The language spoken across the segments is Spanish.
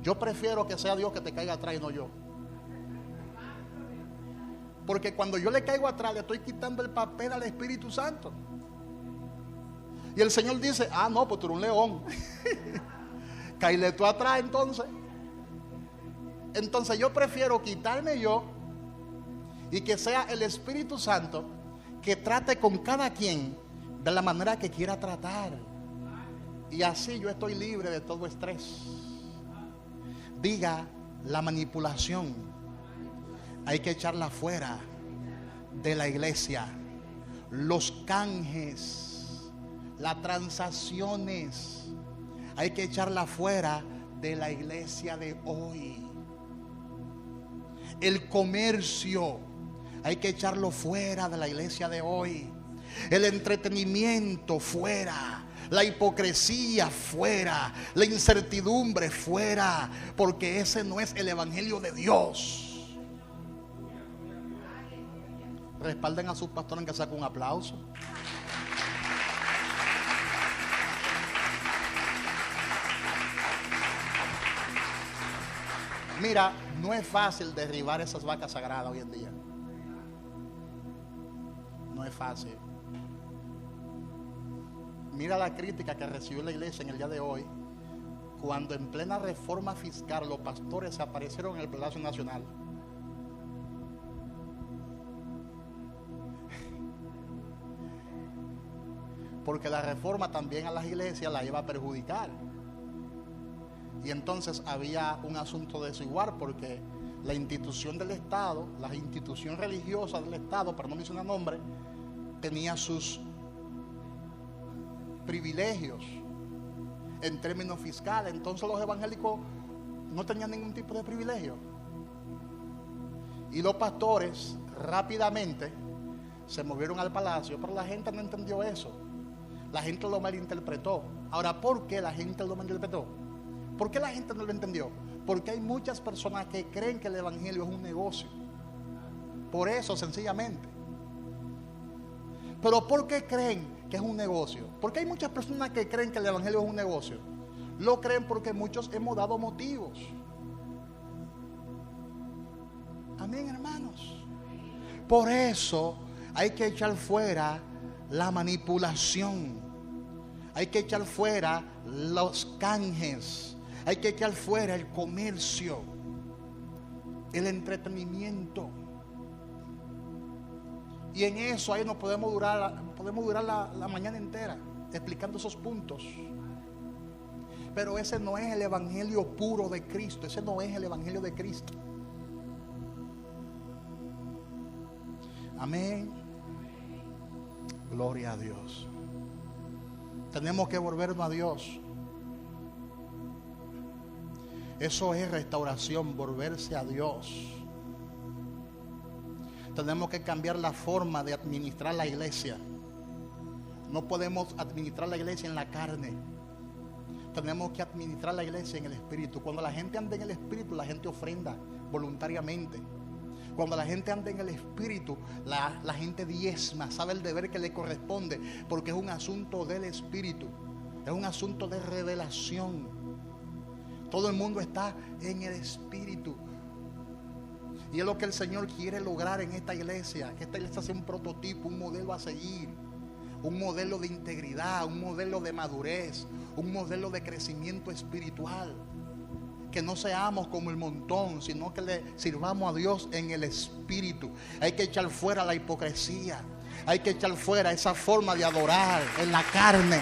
Yo prefiero que sea Dios que te caiga atrás y no yo. Porque cuando yo le caigo atrás, le estoy quitando el papel al Espíritu Santo. Y el Señor dice, ah, no, pues tú eres un león. Cáile tú atrás entonces. Entonces yo prefiero quitarme yo y que sea el Espíritu Santo que trate con cada quien de la manera que quiera tratar. Y así yo estoy libre de todo estrés. Diga, la manipulación hay que echarla fuera de la iglesia. Los canjes, las transacciones, hay que echarla fuera de la iglesia de hoy. El comercio, hay que echarlo fuera de la iglesia de hoy. El entretenimiento fuera. La hipocresía fuera. La incertidumbre fuera. Porque ese no es el evangelio de Dios. Respalden a sus pastores en que saquen un aplauso. Mira, no es fácil derribar esas vacas sagradas hoy en día. No es fácil. Mira la crítica que recibió la iglesia en el día de hoy, cuando en plena reforma fiscal los pastores se aparecieron en el Palacio Nacional. Porque la reforma también a las iglesias la iba a perjudicar. Y entonces había un asunto desigual, porque la institución del Estado, la institución religiosa del Estado, para no mencionar nombre, tenía sus privilegios en términos fiscales. Entonces los evangélicos no tenían ningún tipo de privilegio. Y los pastores rápidamente se movieron al palacio, pero la gente no entendió eso. La gente lo malinterpretó. Ahora, ¿por qué la gente lo malinterpretó? ¿Por qué la gente no lo entendió? Porque hay muchas personas que creen que el evangelio es un negocio. Por eso, sencillamente. Pero ¿por qué creen que es un negocio? Porque hay muchas personas que creen que el evangelio es un negocio. Lo creen porque muchos hemos dado motivos. Amén, hermanos. Por eso hay que echar fuera la manipulación. Hay que echar fuera los canjes. Hay que echar fuera el comercio, el entretenimiento. Y en eso ahí nos podemos durar la mañana entera explicando esos puntos. Pero ese no es el evangelio puro de Cristo. Ese no es el evangelio de Cristo. Amén. Gloria a Dios. Tenemos que volvernos a Dios. Eso es restauración, volverse a Dios. Tenemos que cambiar la forma de administrar la iglesia. No podemos administrar la iglesia en la carne. Tenemos que administrar la iglesia en el Espíritu. Cuando la gente anda en el Espíritu, la gente ofrenda voluntariamente. Cuando la gente anda en el Espíritu, la gente diezma, sabe el deber que le corresponde, porque es un asunto del Espíritu. Es un asunto de revelación. Todo el mundo está en el Espíritu. Y es lo que el Señor quiere lograr en esta iglesia. Que esta iglesia sea un prototipo, un modelo a seguir. Un modelo de integridad, un modelo de madurez, un modelo de crecimiento espiritual. Que no seamos como el montón, sino que le sirvamos a Dios en el Espíritu. Hay que echar fuera la hipocresía. Hay que echar fuera esa forma de adorar en la carne.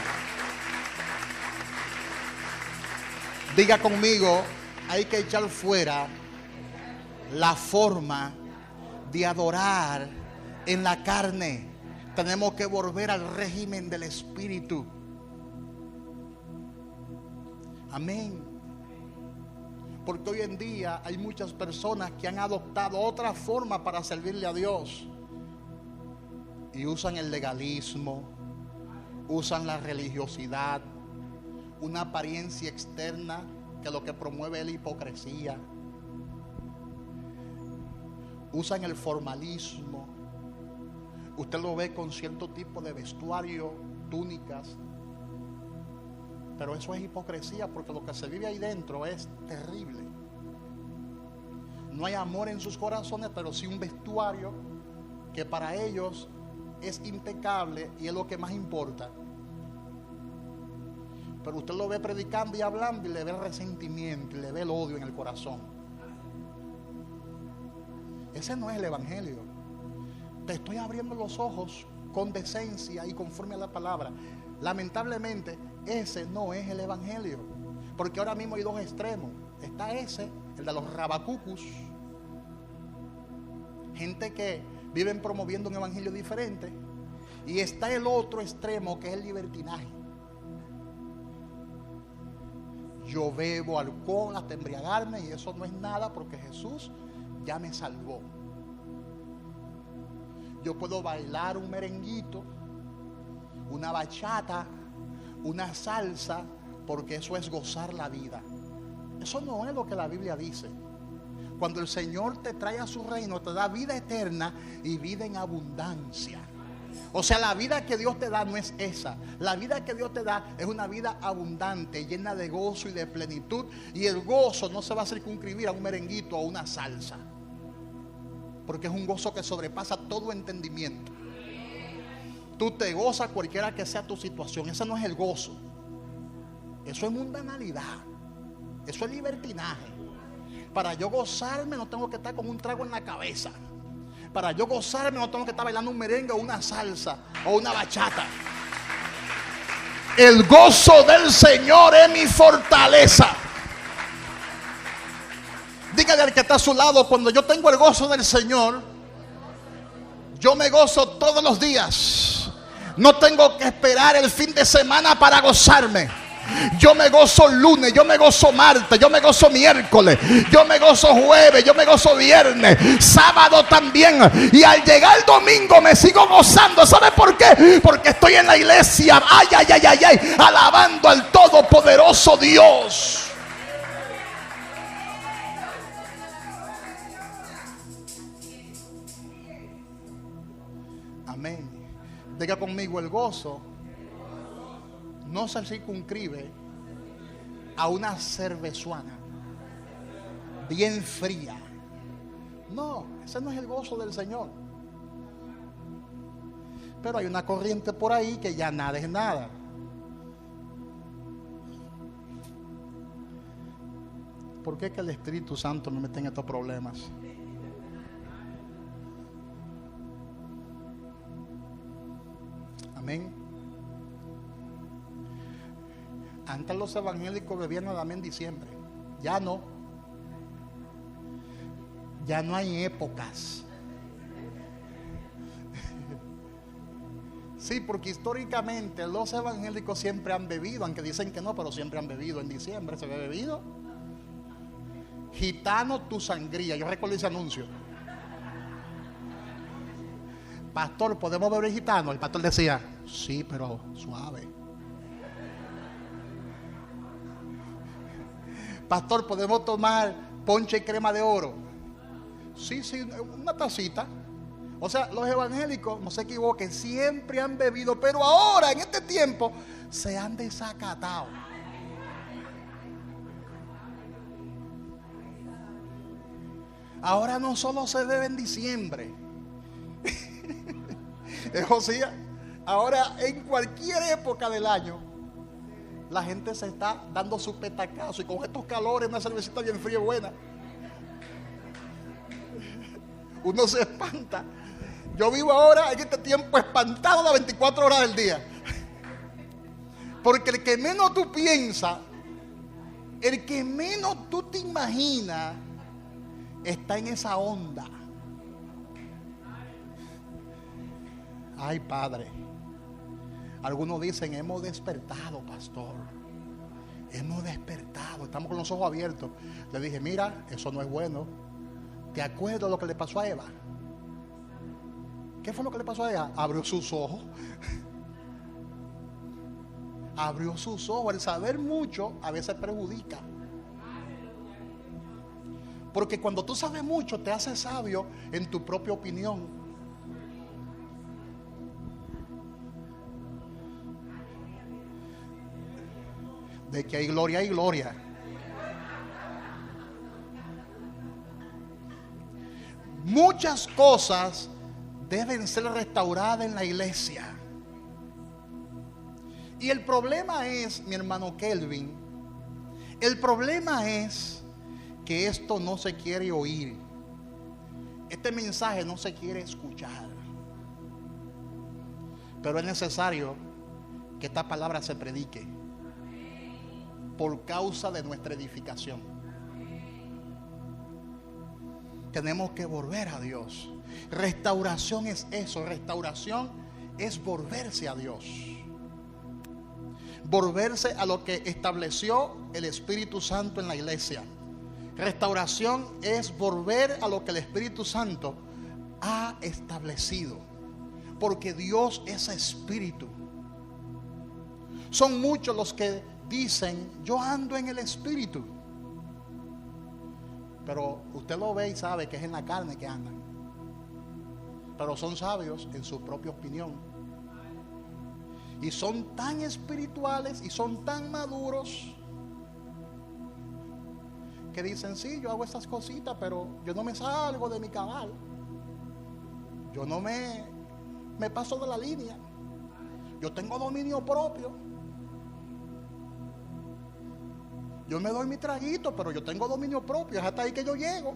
Diga conmigo, hay que echar fuera la forma de adorar en la carne. Tenemos que volver al régimen del Espíritu. Amén. Porque hoy en día hay muchas personas que han adoptado otra forma para servirle a Dios. Y usan el legalismo, usan la religiosidad, una apariencia externa que lo que promueve es la hipocresía. Usan el formalismo. Usted lo ve con cierto tipo de vestuario, túnicas, Pero eso es hipocresía, porque lo que se vive ahí dentro es terrible. No hay amor en sus corazones, pero sí un vestuario que para ellos es impecable y es lo que más importa. Pero usted lo ve predicando y hablando y le ve el resentimiento y le ve el odio en el corazón. Ese no es el evangelio. Te estoy abriendo los ojos con decencia y conforme a la palabra. Lamentablemente ese no es el evangelio, porque ahora mismo hay dos extremos. Está ese, el de los rabacucus, gente que viven promoviendo un evangelio diferente, y está el otro extremo, que es el libertinaje. Yo bebo alcohol hasta embriagarme y eso no es nada, porque Jesús ya me salvó. Yo puedo bailar un merenguito, una bachata, una salsa, porque eso es gozar la vida. Eso no es lo que la Biblia dice. Cuando el Señor te trae a su reino, te da vida eterna y vida en abundancia. O sea, la vida que Dios te da no es esa. La vida que Dios te da es una vida abundante, llena de gozo y de plenitud. Y el gozo no se va a circunscribir a un merenguito o a una salsa, porque es un gozo que sobrepasa todo entendimiento. Tú te gozas cualquiera que sea tu situación. Ese no es el gozo. Eso es mundanalidad. Eso es libertinaje. Para yo gozarme no tengo que estar con un trago en la cabeza. Para yo gozarme no tengo que estar bailando un merengue o una salsa o una bachata. El gozo del Señor es mi fortaleza. Dígale al que está a su lado: cuando yo tengo el gozo del Señor, yo me gozo todos los días. No tengo que esperar el fin de semana para gozarme. Yo me gozo lunes, yo me gozo martes, yo me gozo miércoles, yo me gozo jueves, yo me gozo viernes, sábado también. Y al llegar el domingo me sigo gozando. ¿Sabe por qué? Porque estoy en la iglesia, alabando al todopoderoso Dios. Amén. Diga conmigo: el gozo no se circunscribe a una cervezuana bien fría. No, ese no es el gozo del Señor. Pero hay una corriente por ahí que ya nada es nada. ¿Por qué que el Espíritu Santo me mete en estos problemas? Amén. Antes los evangélicos bebían nada más en diciembre. Ya no. Ya no hay épocas. Sí, porque históricamente los evangélicos siempre han bebido, aunque dicen que no, pero siempre han bebido. En diciembre se ve bebido. Gitano, tu sangría. Yo recuerdo ese anuncio. Pastor, ¿podemos beber gitano? El pastor decía: sí, pero suave. Pastor, ¿podemos tomar ponche y crema de oro? Sí, una tacita. O sea, los evangélicos, no se equivoquen, siempre han bebido, pero ahora, en este tiempo, se han desacatado. Ahora no solo se bebe en diciembre. O sea, ahora en cualquier época del año la gente se está dando su petacazo, y con estos calores una cervecita bien fría y buena, uno se espanta. Yo vivo ahora en este tiempo espantado las 24 horas del día, porque el que menos tú piensas, el que menos tú te imaginas, está en esa onda. Ay, Padre. Algunos dicen: hemos despertado, pastor. Hemos despertado, estamos con los ojos abiertos. Le dije: mira, eso no es bueno. ¿Te acuerdas lo que le pasó a Eva? ¿Qué fue lo que le pasó a ella? Abrió sus ojos. Abrió sus ojos. El saber mucho a veces perjudica. Porque cuando tú sabes mucho, te haces sabio en tu propia opinión. De que hay gloria, hay gloria. Muchas cosas deben ser restauradas en la iglesia. Y el problema es, mi hermano Kelvin, el problema es que esto no se quiere oír. Este mensaje no se quiere escuchar. Pero es necesario que esta palabra se predique por causa de nuestra edificación. Tenemos que volver a Dios. Restauración es eso. Restauración es volverse a Dios. Volverse a lo que estableció el Espíritu Santo en la iglesia. Restauración es volver a lo que el Espíritu Santo ha establecido. Porque Dios es espíritu. Son muchos los que dicen, yo ando en el espíritu. Pero usted lo ve y sabe que es en la carne que andan. Pero son sabios en su propia opinión. Y son tan espirituales y son tan maduros que dicen, sí, yo hago estas cositas, pero yo no me salgo de mi cabal. Yo no me paso de la línea. Yo tengo dominio propio. Yo me doy mi traguito, pero yo tengo dominio propio. Es hasta ahí que yo llego.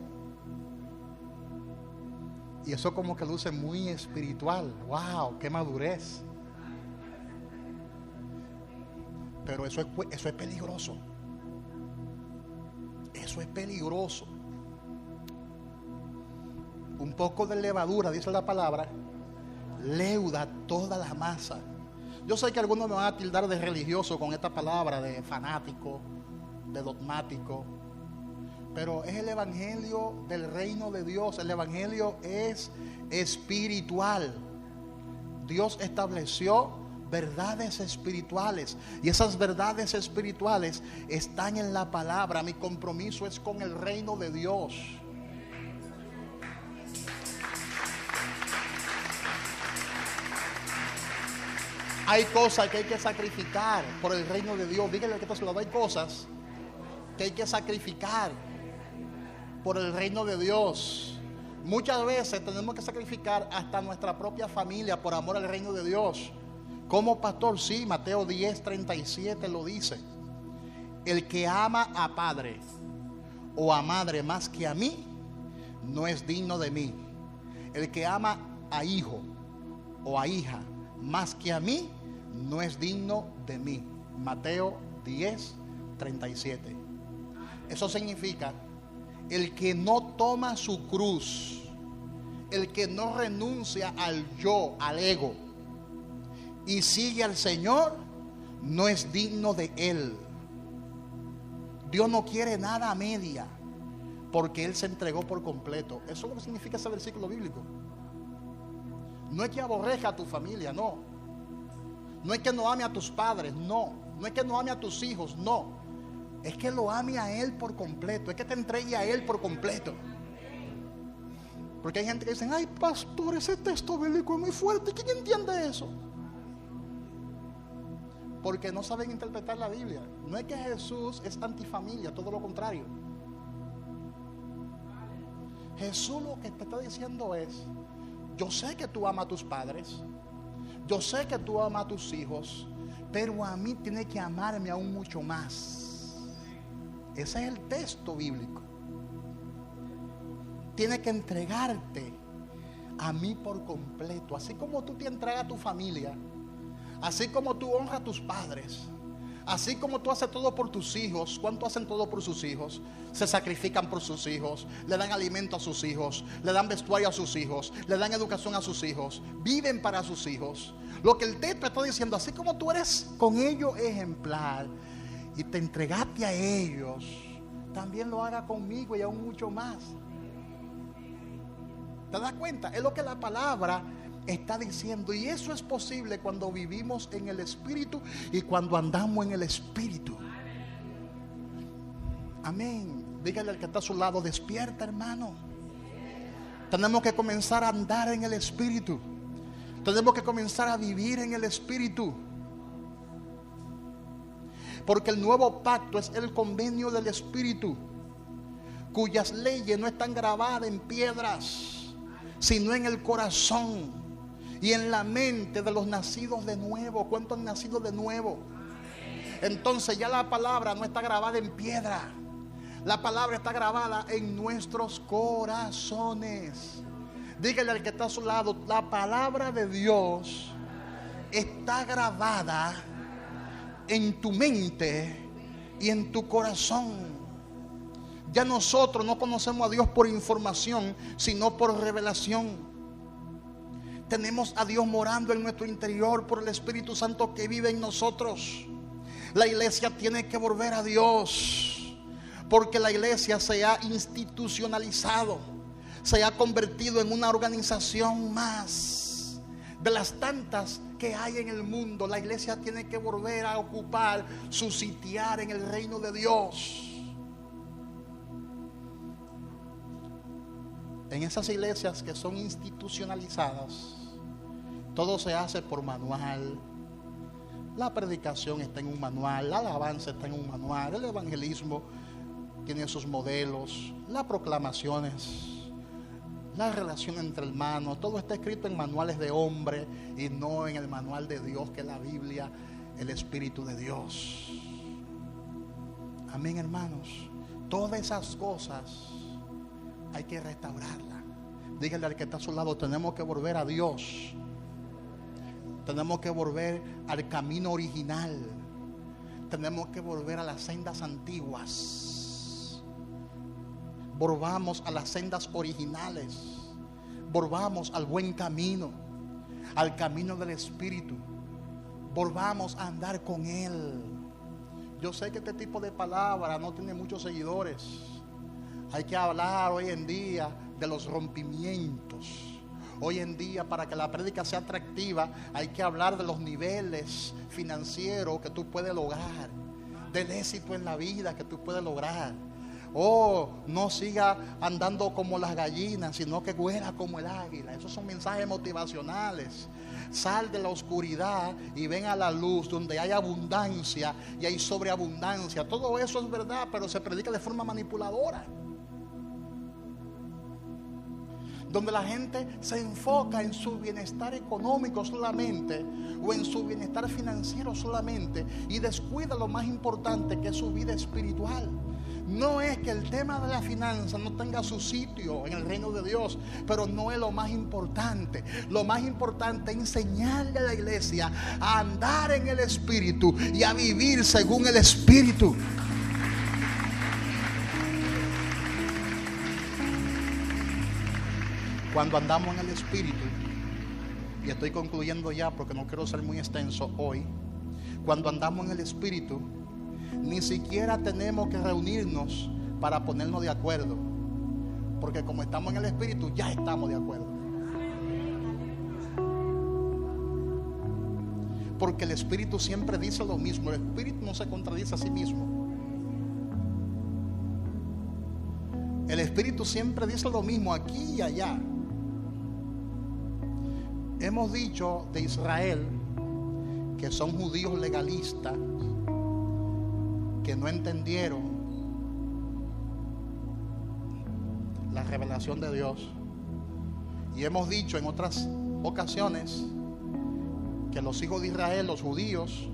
Y eso como que luce muy espiritual. ¡Wow! ¡Qué madurez! Pero eso es peligroso. Eso es peligroso. Un poco de levadura, dice la palabra, leuda toda la masa. Yo sé que algunos me van a tildar de religioso con esta palabra, de fanático, de dogmático, pero es el evangelio del reino de Dios. El evangelio es espiritual. Dios estableció verdades espirituales y esas verdades espirituales están en la palabra. Mi compromiso es con el reino de Dios. Hay cosas que hay que sacrificar por el reino de Dios. Díganle que esto se lo doy, cosas que hay que sacrificar por el reino de Dios. Muchas veces tenemos que sacrificar hasta nuestra propia familia por amor al reino de Dios. Como pastor, sí, Mateo 10:37 lo dice. El que ama a padre o a madre más que a mí, no es digno de mí. El que ama a hijo o a hija más que a mí, no es digno de mí. Mateo 10:37. Eso significa, el que no toma su cruz, el que no renuncia al yo, al ego, y sigue al Señor, no es digno de Él. Dios no quiere nada a media, porque Él se entregó por completo. Eso es lo que significa ese versículo bíblico. No es que aborreja a tu familia, no. No es que no ame a tus padres, no. No es que no ame a tus hijos, no. Es que lo ame a Él por completo. Es que te entregue a Él por completo. Porque hay gente que dice, ay pastor, ese texto bíblico es muy fuerte. ¿Quién entiende eso? Porque no saben interpretar la Biblia. No es que Jesús es antifamilia, todo lo contrario. Jesús lo que te está diciendo es, yo sé que tú amas a tus padres, yo sé que tú amas a tus hijos, pero a mí tienes que amarme aún mucho más. Ese es el texto bíblico. Tienes que entregarte a mí por completo. Así como tú te entregas a tu familia, así como tú honras a tus padres, así como tú haces todo por tus hijos. ¿Cuánto hacen todo por sus hijos? Se sacrifican por sus hijos, le dan alimento a sus hijos, le dan vestuario a sus hijos, le dan educación a sus hijos, viven para sus hijos. Lo que el texto está diciendo, así como tú eres con ellos ejemplar y te entregaste a ellos, también lo haga conmigo y aún mucho más. ¿Te das cuenta? Es lo que la palabra está diciendo. Y eso es posible cuando vivimos en el Espíritu y cuando andamos en el Espíritu. Amén. Dígale al que está a su lado, despierta, hermano. Tenemos que comenzar a andar en el Espíritu. Tenemos que comenzar a vivir en el Espíritu. Porque el nuevo pacto es el convenio del Espíritu, cuyas leyes no están grabadas en piedras, sino en el corazón y en la mente de los nacidos de nuevo. ¿Cuántos han nacido de nuevo? Entonces ya la palabra no está grabada en piedra. La palabra está grabada en nuestros corazones. Dígale al que está a su lado: la palabra de Dios está grabada en tu mente y en tu corazón. Ya nosotros no conocemos a Dios por información, sino por revelación. Tenemos a Dios morando en nuestro interior por el Espíritu Santo que vive en nosotros. La iglesia tiene que volver a Dios, porque la iglesia se ha institucionalizado, se ha convertido en una organización más de las tantas que hay en el mundo. La iglesia tiene que volver a ocupar su sitiar en el reino de Dios. En esas iglesias que son institucionalizadas, todo se hace por manual. La predicación está en un manual, la alabanza está en un manual, el evangelismo tiene sus modelos, las proclamaciones, la relación entre hermanos, todo está escrito en manuales de hombre y no en el manual de Dios, que es la Biblia, el Espíritu de Dios. Amén, hermanos. Todas esas cosas hay que restaurarlas. Dígale al que está a su lado: tenemos que volver a Dios. Tenemos que volver al camino original. Tenemos que volver a las sendas antiguas. Volvamos a las sendas originales. Volvamos al buen camino, al camino del Espíritu. Volvamos a andar con Él. Yo sé que este tipo de palabra no tiene muchos seguidores. Hay que hablar hoy en día de los rompimientos. Hoy en día, para que la prédica sea atractiva, hay que hablar de los niveles financieros que tú puedes lograr, del éxito en la vida que tú puedes lograr. Oh, no siga andando como las gallinas, sino que vuela como el águila. Esos son mensajes motivacionales. Sal de la oscuridad y ven a la luz, donde hay abundancia y hay sobreabundancia. Todo eso es verdad, pero se predica de forma manipuladora, donde la gente se enfoca en su bienestar económico solamente, o en su bienestar financiero solamente, y descuida lo más importante, que es su vida espiritual. No es que el tema de la finanza no tenga su sitio en el reino de Dios, pero no es lo más importante. Lo más importante es enseñarle a la iglesia a andar en el Espíritu y a vivir según el Espíritu. Cuando andamos en el Espíritu, y estoy concluyendo ya porque no quiero ser muy extenso hoy. Cuando andamos en el Espíritu, ni siquiera tenemos que reunirnos para ponernos de acuerdo, porque como estamos en el Espíritu, ya estamos de acuerdo. Porque el Espíritu siempre dice lo mismo. El Espíritu no se contradice a sí mismo. El Espíritu siempre dice lo mismo aquí y allá. Hemos dicho de Israel que son judíos legalistas, que no entendieron la revelación de Dios. Y hemos dicho en otras ocasiones que los hijos de Israel, los judíos,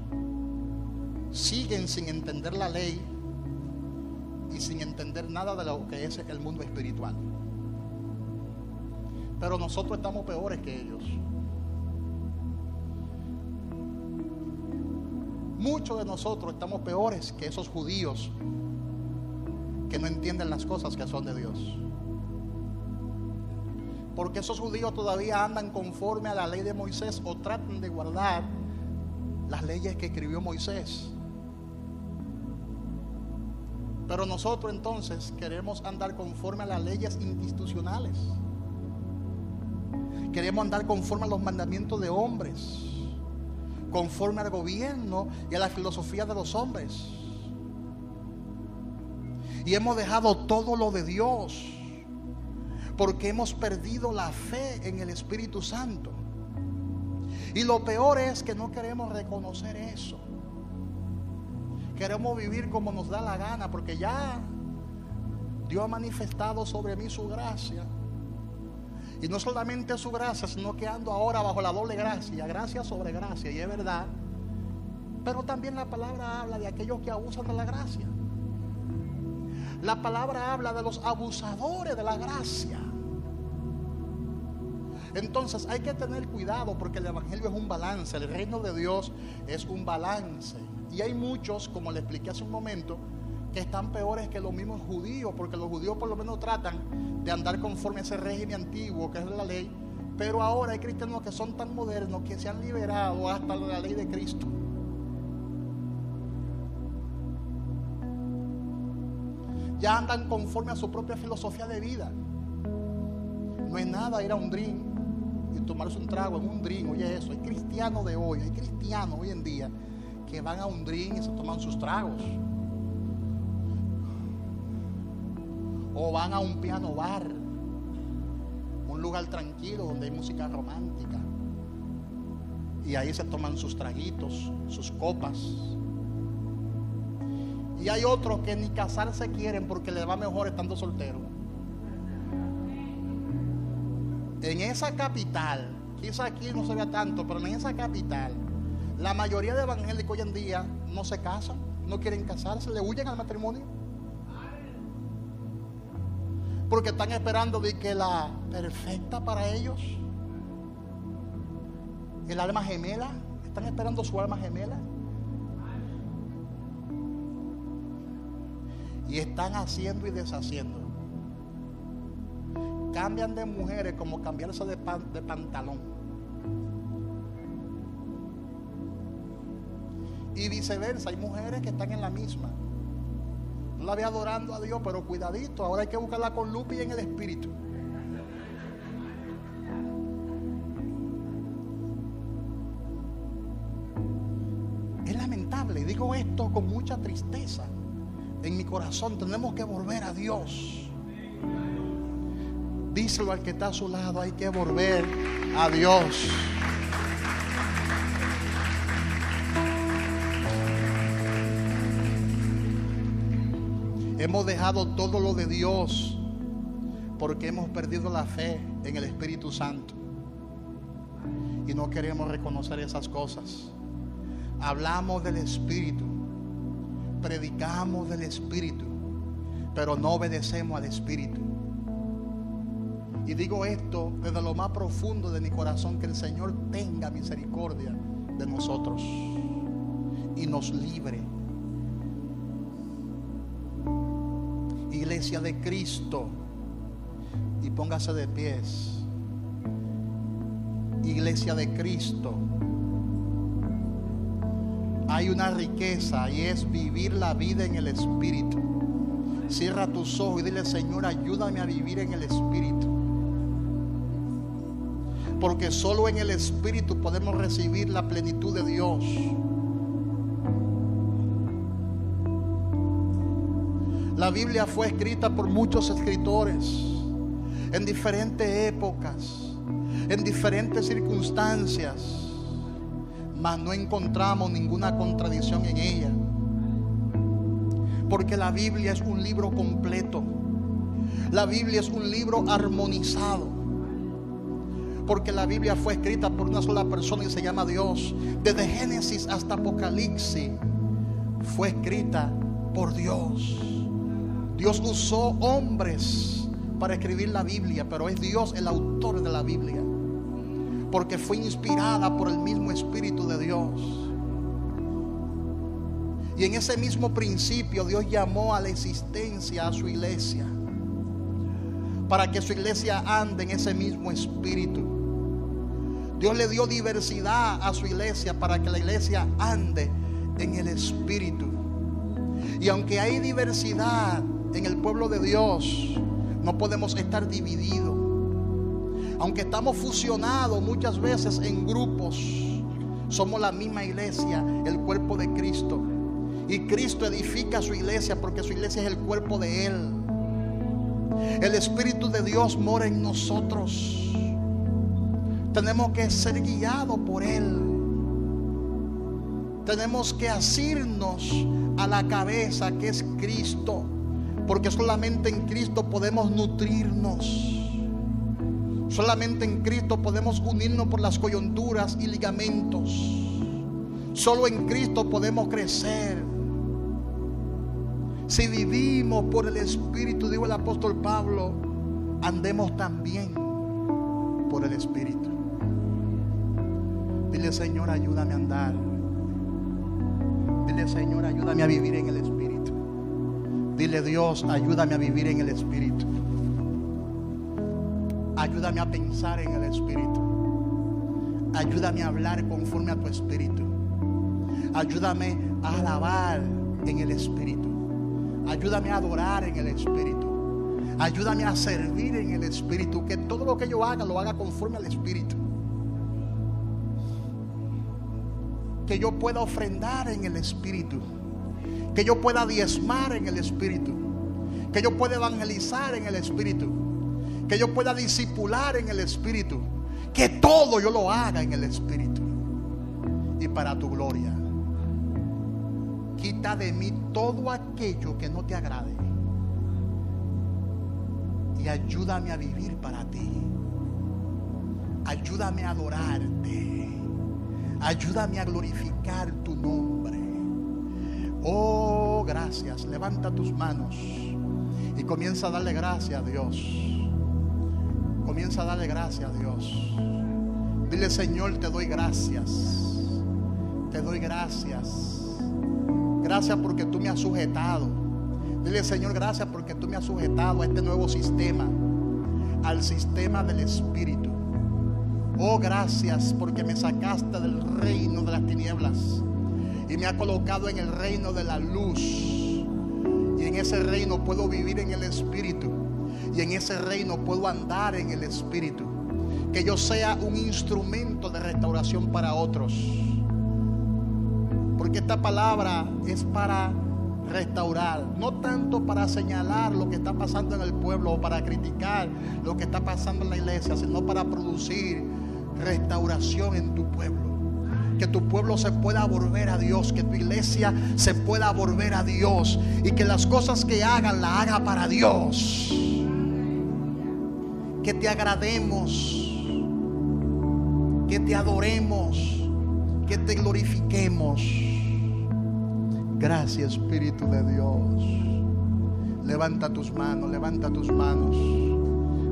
siguen sin entender la ley y sin entender nada de lo que es el mundo espiritual. Pero nosotros estamos peores que ellos. Muchos de nosotros estamos peores que esos judíos que no entienden las cosas que son de Dios. Porque esos judíos todavía andan conforme a la ley de Moisés, o tratan de guardar las leyes que escribió Moisés. Pero nosotros entonces queremos andar conforme a las leyes institucionales. Queremos andar conforme a los mandamientos de hombres, conforme al gobierno y a la filosofía de los hombres. Y hemos dejado todo lo de Dios, porque hemos perdido la fe en el Espíritu Santo. Y lo peor es que no queremos reconocer eso. Queremos vivir como nos da la gana, porque ya Dios ha manifestado sobre mí su gracia. Y no solamente su gracia, sino que ando ahora bajo la doble gracia, gracia sobre gracia, y es verdad. Pero también la palabra habla de aquellos que abusan de la gracia. La palabra habla de los abusadores de la gracia. Entonces hay que tener cuidado, porque el evangelio es un balance, el reino de Dios es un balance. Y hay muchos, como le expliqué hace un momento, que están peores que los mismos judíos, porque los judíos por lo menos tratan de andar conforme a ese régimen antiguo que es la ley. Pero ahora hay cristianos que son tan modernos que se han liberado hasta de la ley de Cristo. Ya andan conforme a su propia filosofía de vida. No es nada ir a un drink y tomarse un trago en un drink. Oye, eso, hay cristianos de hoy, hay cristianos hoy en día que van a un drink y se toman sus tragos. O van a un piano bar, un lugar tranquilo donde hay música romántica, y ahí se toman sus traguitos, sus copas. Y hay otros que ni casarse quieren porque les va mejor estando solteros. En esa capital, quizá aquí no se vea tanto, pero en esa capital, la mayoría de evangélicos hoy en día no se casan, no quieren casarse, le huyen al matrimonio. Porque están esperando de que la perfecta para ellos, el alma gemela, están esperando su alma gemela. Y están haciendo y deshaciendo. Cambian de mujeres como cambiarse de pantalón. Y viceversa, hay mujeres que están en la misma. No la ve adorando a Dios, pero cuidadito, ahora hay que buscarla con lupa y en el espíritu. Es lamentable, y digo esto con mucha tristeza en mi corazón. Tenemos que volver a Dios. Díselo al que está a su lado, hay que volver a Dios. Hemos dejado todo lo de Dios porque hemos perdido la fe en el Espíritu Santo y no queremos reconocer esas cosas. Hablamos del Espíritu, predicamos del Espíritu, pero no obedecemos al Espíritu. Y digo esto desde lo más profundo de mi corazón, que el Señor tenga misericordia de nosotros y nos libre. Iglesia de Cristo, y póngase de pies. Iglesia de Cristo, hay una riqueza y es vivir la vida en el Espíritu. Cierra tus ojos y dile: Señor, ayúdame a vivir en el Espíritu, porque solo en el Espíritu podemos recibir la plenitud de Dios. La Biblia fue escrita por muchos escritores en diferentes épocas, en diferentes circunstancias, mas no encontramos ninguna contradicción en ella, porque la Biblia es un libro completo. La Biblia es un libro armonizado, porque la Biblia fue escrita por una sola persona y se llama Dios. Desde Génesis hasta Apocalipsis fue escrita por Dios. Dios usó hombres para escribir la Biblia, pero es Dios el autor de la Biblia, porque fue inspirada por el mismo Espíritu de Dios. Y en ese mismo principio Dios llamó a la existencia a su iglesia, para que su iglesia ande en ese mismo espíritu. Dios le dio diversidad a su iglesia para que la iglesia ande en el espíritu. Y aunque hay diversidad en el pueblo de Dios, no podemos estar divididos. Aunque estamos fusionados muchas veces en grupos, somos la misma iglesia, el cuerpo de Cristo. Y Cristo edifica su iglesia porque su iglesia es el cuerpo de Él. El Espíritu de Dios mora en nosotros. Tenemos que ser guiados por Él. Tenemos que asirnos a la cabeza, que es Cristo, porque solamente en Cristo podemos nutrirnos. Solamente en Cristo podemos unirnos por las coyunturas y ligamentos. Solo en Cristo podemos crecer. Si vivimos por el Espíritu, dijo el apóstol Pablo, andemos también por el Espíritu. Dile: Señor, ayúdame a andar. Dile: Señor, ayúdame a vivir en el Espíritu. Dile: Dios, ayúdame a vivir en el Espíritu. Ayúdame a pensar en el Espíritu. Ayúdame a hablar conforme a tu Espíritu. Ayúdame a alabar en el Espíritu. Ayúdame a adorar en el Espíritu. Ayúdame a servir en el Espíritu. Que todo lo que yo haga, lo haga conforme al Espíritu. Que yo pueda ofrendar en el Espíritu. Que yo pueda diezmar en el Espíritu. Que yo pueda evangelizar en el Espíritu. Que yo pueda discipular en el Espíritu. Que todo yo lo haga en el Espíritu. Y para tu gloria. Quita de mí todo aquello que no te agrade. Y ayúdame a vivir para ti. Ayúdame a adorarte. Ayúdame a glorificar tu nombre. Oh, gracias. Levanta tus manos y comienza a darle gracias a Dios. Comienza a darle gracias a Dios. Dile: Señor, te doy gracias. Te doy gracias. Gracias porque tú me has sujetado. Dile: Señor, gracias porque tú me has sujetado a este nuevo sistema, al sistema del Espíritu. Oh, gracias porque me sacaste del reino de las tinieblas y me has colocado en el reino de la luz. Y en ese reino puedo vivir en el Espíritu. Y en ese reino puedo andar en el Espíritu. Que yo sea un instrumento de restauración para otros. Porque esta palabra es para restaurar, no tanto para señalar lo que está pasando en el pueblo o para criticar lo que está pasando en la iglesia, sino para producir restauración en tu pueblo. Que tu pueblo se pueda volver a Dios, que tu iglesia se pueda volver a Dios y que las cosas que hagan, la haga para Dios. Que te agrademos, que te adoremos, que te glorifiquemos. Gracias, Espíritu de Dios. Levanta tus manos, levanta tus manos.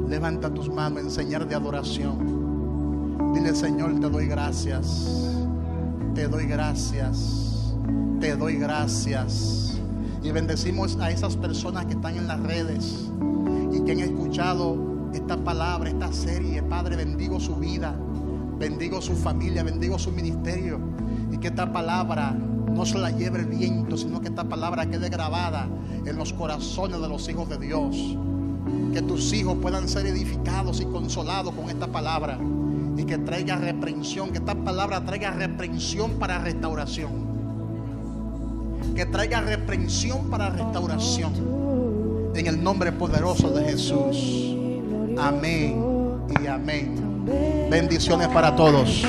Levanta tus manos en señal de adoración. Dile: Señor, te doy gracias. Te doy gracias. Te doy gracias. Y bendecimos a esas personas que están en las redes y que han escuchado esta palabra, esta serie. Padre, bendigo su vida, bendigo su familia, bendigo su ministerio. Y que esta palabra no se la lleve el viento, sino que esta palabra quede grabada en los corazones de los hijos de Dios. Que tus hijos puedan ser edificados y consolados con esta palabra. Y que traiga reprensión, que esta palabra traiga reprensión para restauración. Que traiga reprensión para restauración. En el nombre poderoso de Jesús. Amén y amén. Bendiciones para todos.